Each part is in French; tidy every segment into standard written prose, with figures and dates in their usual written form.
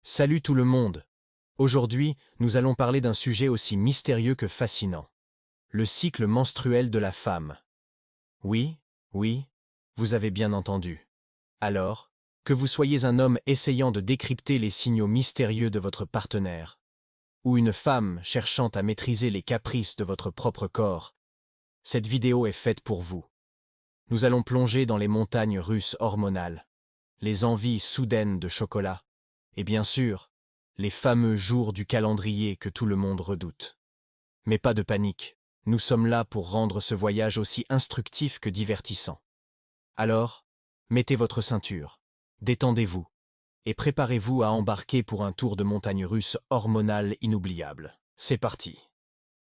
Salut tout le monde! Aujourd'hui, nous allons parler d'un sujet aussi mystérieux que fascinant. Le cycle menstruel de la femme. Oui, oui, vous avez bien entendu. Alors, que vous soyez un homme essayant de décrypter les signaux mystérieux de votre partenaire, ou une femme cherchant à maîtriser les caprices de votre propre corps, cette vidéo est faite pour vous. Nous allons plonger dans les montagnes russes hormonales, les envies soudaines de chocolat, et bien sûr, les fameux jours du calendrier que tout le monde redoute. Mais pas de panique, nous sommes là pour rendre ce voyage aussi instructif que divertissant. Alors, mettez votre ceinture, détendez-vous, et préparez-vous à embarquer pour un tour de montagne russe hormonale inoubliable. C'est parti.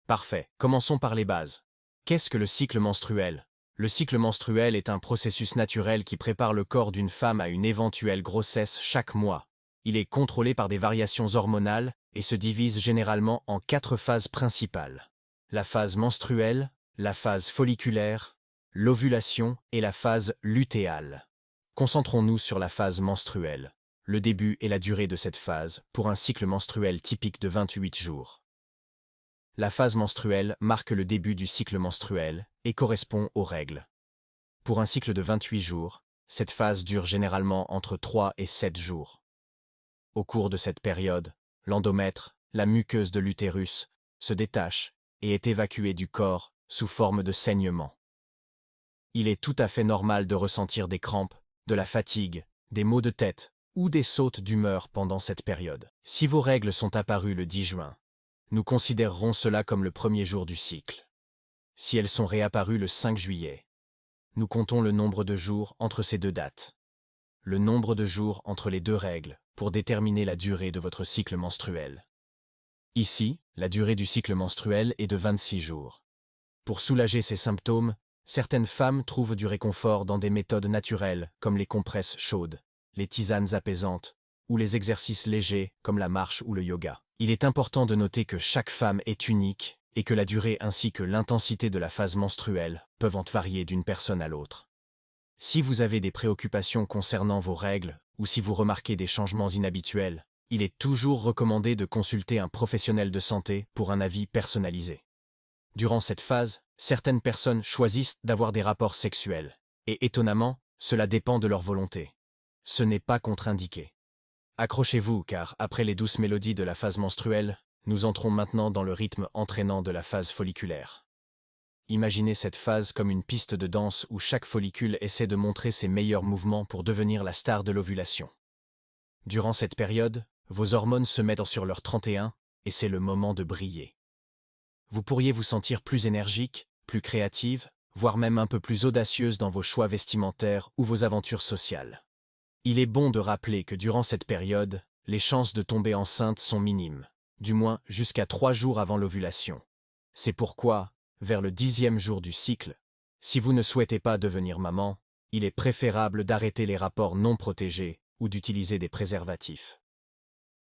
Parfait, commençons par les bases. Qu'est-ce que le cycle menstruel? Le cycle menstruel est un processus naturel qui prépare le corps d'une femme à une éventuelle grossesse chaque mois. Il est contrôlé par des variations hormonales et se divise généralement en 4 phases principales. La phase menstruelle, la phase folliculaire, l'ovulation et la phase lutéale. Concentrons-nous sur la phase menstruelle, le début et la durée de cette phase pour un cycle menstruel typique de 28 jours. La phase menstruelle marque le début du cycle menstruel et correspond aux règles. Pour un cycle de 28 jours, cette phase dure généralement entre 3 et 7 jours. Au cours de cette période, l'endomètre, la muqueuse de l'utérus, se détache et est évacué du corps sous forme de saignement. Il est tout à fait normal de ressentir des crampes, de la fatigue, des maux de tête ou des sautes d'humeur pendant cette période. Si vos règles sont apparues le 10 juin, nous considérerons cela comme le premier jour du cycle. Si elles sont réapparues le 5 juillet, nous comptons le nombre de jours entre ces deux dates. Le nombre de jours entre les deux règles pour déterminer la durée de votre cycle menstruel. Ici, la durée du cycle menstruel est de 26 jours. Pour soulager ces symptômes, certaines femmes trouvent du réconfort dans des méthodes naturelles comme les compresses chaudes, les tisanes apaisantes ou les exercices légers comme la marche ou le yoga. Il est important de noter que chaque femme est unique et que la durée ainsi que l'intensité de la phase menstruelle peuvent en varier d'une personne à l'autre. Si vous avez des préoccupations concernant vos règles ou si vous remarquez des changements inhabituels, il est toujours recommandé de consulter un professionnel de santé pour un avis personnalisé. Durant cette phase, certaines personnes choisissent d'avoir des rapports sexuels, et étonnamment, cela dépend de leur volonté. Ce n'est pas contre-indiqué. Accrochez-vous car, après les douces mélodies de la phase menstruelle, nous entrons maintenant dans le rythme entraînant de la phase folliculaire. Imaginez cette phase comme une piste de danse où chaque follicule essaie de montrer ses meilleurs mouvements pour devenir la star de l'ovulation. Durant cette période, vos hormones se mettent sur leur 31 et c'est le moment de briller. Vous pourriez vous sentir plus énergique, plus créative, voire même un peu plus audacieuse dans vos choix vestimentaires ou vos aventures sociales. Il est bon de rappeler que durant cette période, les chances de tomber enceinte sont minimes, du moins jusqu'à 3 jours avant l'ovulation. C'est pourquoi, vers le 10e jour du cycle, si vous ne souhaitez pas devenir maman, il est préférable d'arrêter les rapports non protégés ou d'utiliser des préservatifs.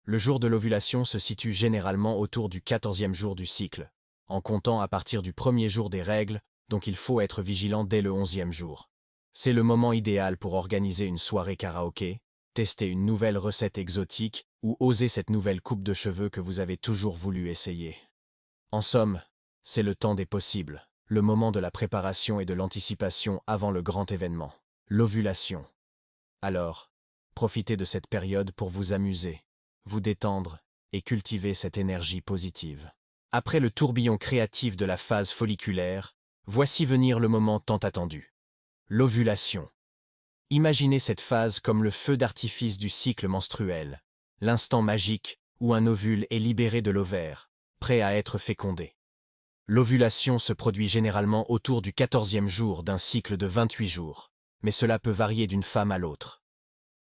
Le jour de l'ovulation se situe généralement autour du 14e jour du cycle, en comptant à partir du premier jour des règles, donc il faut être vigilant dès le 11e jour. C'est le moment idéal pour organiser une soirée karaoké, tester une nouvelle recette exotique ou oser cette nouvelle coupe de cheveux que vous avez toujours voulu essayer. En somme, c'est le temps des possibles, le moment de la préparation et de l'anticipation avant le grand événement, l'ovulation. Alors, profitez de cette période pour vous amuser, vous détendre et cultiver cette énergie positive. Après le tourbillon créatif de la phase folliculaire, voici venir le moment tant attendu. L'ovulation. Imaginez cette phase comme le feu d'artifice du cycle menstruel, l'instant magique où un ovule est libéré de l'ovaire, prêt à être fécondé. L'ovulation se produit généralement autour du 14e jour d'un cycle de 28 jours, mais cela peut varier d'une femme à l'autre.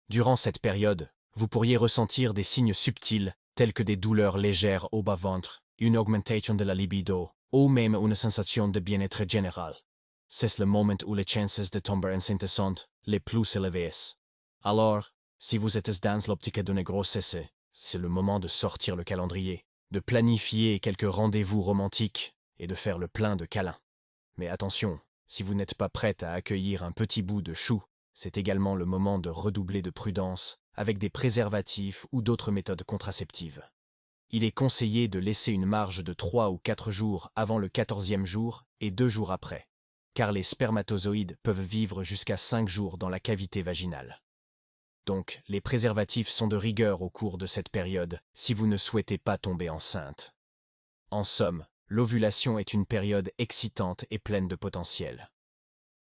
Durant cette période, vous pourriez ressentir des signes subtils tels que des douleurs légères au bas-ventre, une augmentation de la libido, ou même une sensation de bien-être général. C'est le moment où les chances de tomber enceinte sont les plus élevées. Alors, si vous êtes dans l'optique d'une grossesse, c'est le moment de sortir le calendrier, de planifier quelques rendez-vous romantiques et de faire le plein de câlins. Mais attention, si vous n'êtes pas prête à accueillir un petit bout de chou, c'est également le moment de redoubler de prudence avec des préservatifs ou d'autres méthodes contraceptives. Il est conseillé de laisser une marge de 3 ou 4 jours avant le 14e jour et 2 jours après, car les spermatozoïdes peuvent vivre jusqu'à 5 jours dans la cavité vaginale. Donc, les préservatifs sont de rigueur au cours de cette période si vous ne souhaitez pas tomber enceinte. En somme, l'ovulation est une période excitante et pleine de potentiel.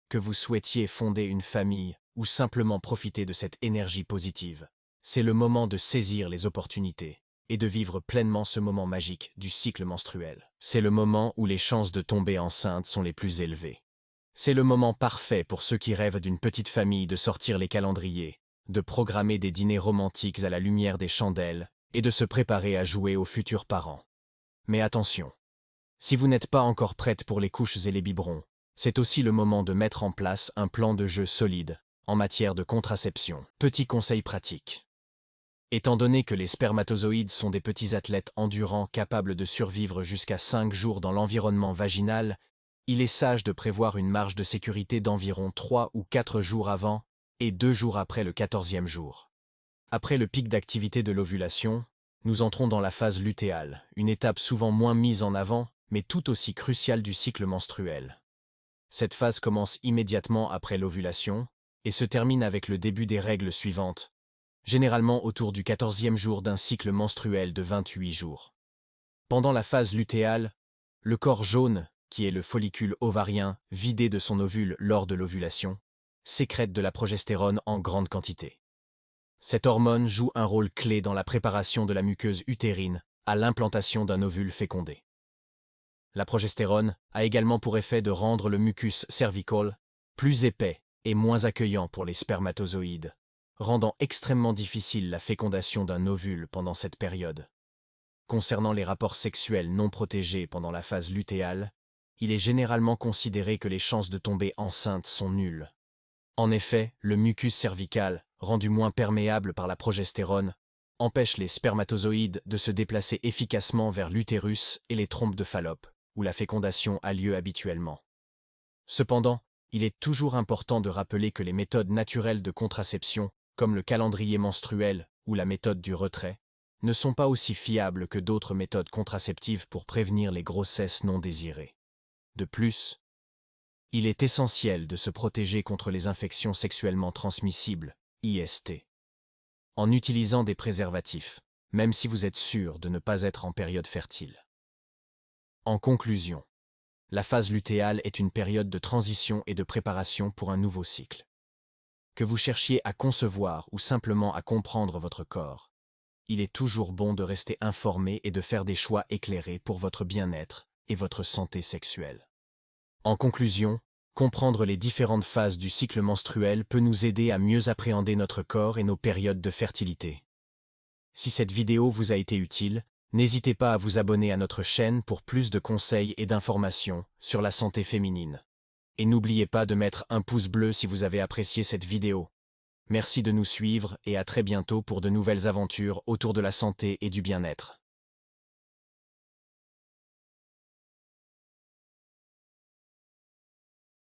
Que vous souhaitiez fonder une famille ou simplement profiter de cette énergie positive, c'est le moment de saisir les opportunités et de vivre pleinement ce moment magique du cycle menstruel. C'est le moment où les chances de tomber enceinte sont les plus élevées. C'est le moment parfait pour ceux qui rêvent d'une petite famille de sortir les calendriers, de programmer des dîners romantiques à la lumière des chandelles et de se préparer à jouer aux futurs parents. Mais attention, si vous n'êtes pas encore prête pour les couches et les biberons, c'est aussi le moment de mettre en place un plan de jeu solide en matière de contraception. Petit conseil pratique. Étant donné que les spermatozoïdes sont des petits athlètes endurants capables de survivre jusqu'à 5 jours dans l'environnement vaginal, il est sage de prévoir une marge de sécurité d'environ 3 ou 4 jours avant et 2 jours après le 14e jour. Après le pic d'activité de l'ovulation, nous entrons dans la phase lutéale, une étape souvent moins mise en avant, mais tout aussi cruciale du cycle menstruel. Cette phase commence immédiatement après l'ovulation et se termine avec le début des règles suivantes, généralement autour du 14e jour d'un cycle menstruel de 28 jours. Pendant la phase lutéale, le corps jaune, qui est le follicule ovarien vidé de son ovule lors de l'ovulation, sécrète de la progestérone en grande quantité. Cette hormone joue un rôle clé dans la préparation de la muqueuse utérine à l'implantation d'un ovule fécondé. La progestérone a également pour effet de rendre le mucus cervical plus épais et moins accueillant pour les spermatozoïdes, rendant extrêmement difficile la fécondation d'un ovule pendant cette période. Concernant les rapports sexuels non protégés pendant la phase lutéale, il est généralement considéré que les chances de tomber enceinte sont nulles. En effet, le mucus cervical, rendu moins perméable par la progestérone, empêche les spermatozoïdes de se déplacer efficacement vers l'utérus et les trompes de Fallope, où la fécondation a lieu habituellement. Cependant, il est toujours important de rappeler que les méthodes naturelles de contraception, comme le calendrier menstruel ou la méthode du retrait, ne sont pas aussi fiables que d'autres méthodes contraceptives pour prévenir les grossesses non désirées. De plus, il est essentiel de se protéger contre les infections sexuellement transmissibles, IST, en utilisant des préservatifs, même si vous êtes sûr de ne pas être en période fertile. En conclusion, la phase lutéale est une période de transition et de préparation pour un nouveau cycle. Que vous cherchiez à concevoir ou simplement à comprendre votre corps, il est toujours bon de rester informé et de faire des choix éclairés pour votre bien-être et votre santé sexuelle. En conclusion, comprendre les différentes phases du cycle menstruel peut nous aider à mieux appréhender notre corps et nos périodes de fertilité. Si cette vidéo vous a été utile, n'hésitez pas à vous abonner à notre chaîne pour plus de conseils et d'informations sur la santé féminine. Et n'oubliez pas de mettre un pouce bleu si vous avez apprécié cette vidéo. Merci de nous suivre et à très bientôt pour de nouvelles aventures autour de la santé et du bien-être.